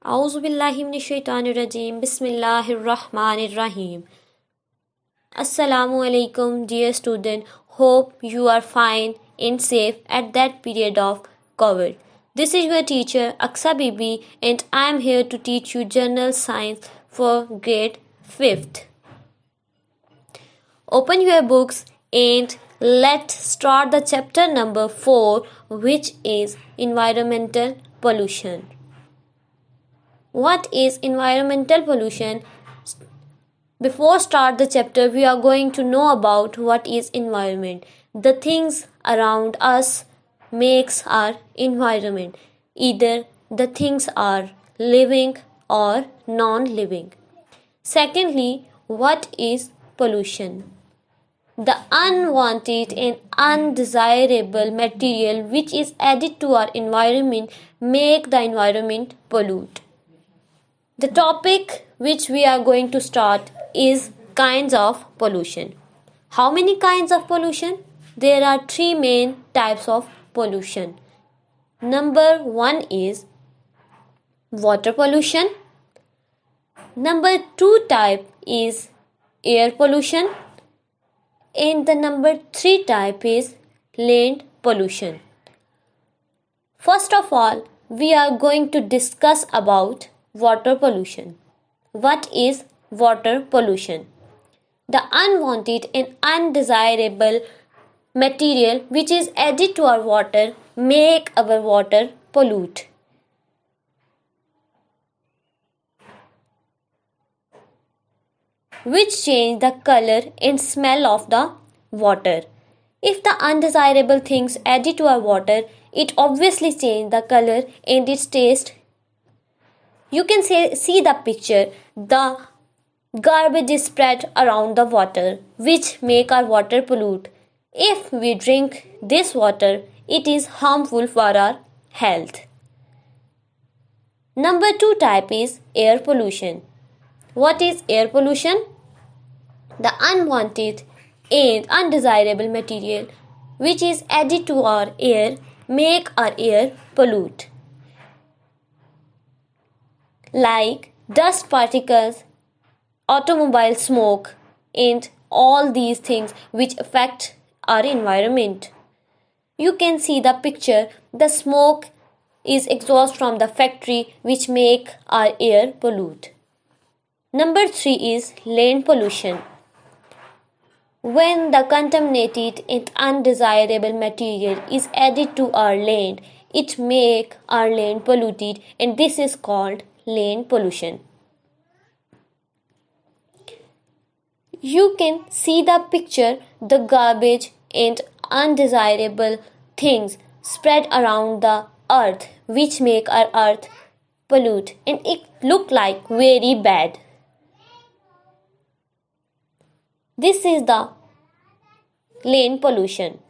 Auzu billahi minash shaitanir rajim. Bismillahir rahmanir rahim. Assalamu alaikum, dear student. Hope you are fine and safe at that period of COVID. This is your teacher Aksa Bibi, and I am here to teach you general science for grade 5th. Open your books and let's start the chapter number 4, which is environmental pollution. What is environmental pollution? Before start the chapter, we are going to know about what is environment. The things around us makes our environment. Either the things are living or non-living. Secondly, what is pollution? The unwanted and undesirable material which is added to our environment make the environment pollute. The topic which we are going to start is kinds of pollution. How many kinds of pollution? There are 3 main types of pollution. Number 1 is water pollution. Number 2 type is air pollution. And the number 3 type is land pollution. First of all, we are going to discuss about water pollution. What is water pollution? The unwanted and undesirable material which is added to our water make our water pollute. Which change the color and smell of the water. If the undesirable things added to our water, it obviously change the color and its taste. You can see the picture. The garbage is spread around the water, which make our water pollute. If we drink this water, it is harmful for our health. Number 2 type is air pollution. What is air pollution? The unwanted and undesirable material which is added to our air make our air pollute. Like dust particles, automobile smoke, and all these things which affect our environment. You can see the picture. The smoke is exhaust from the factory which make our air pollute. Number 3 is land pollution. When the contaminated and undesirable material is added to our land, it make our land polluted, and this is called land pollution. You can see the picture. The garbage and undesirable things spread around the earth which make our earth pollute, and it look like very bad. This is the land pollution.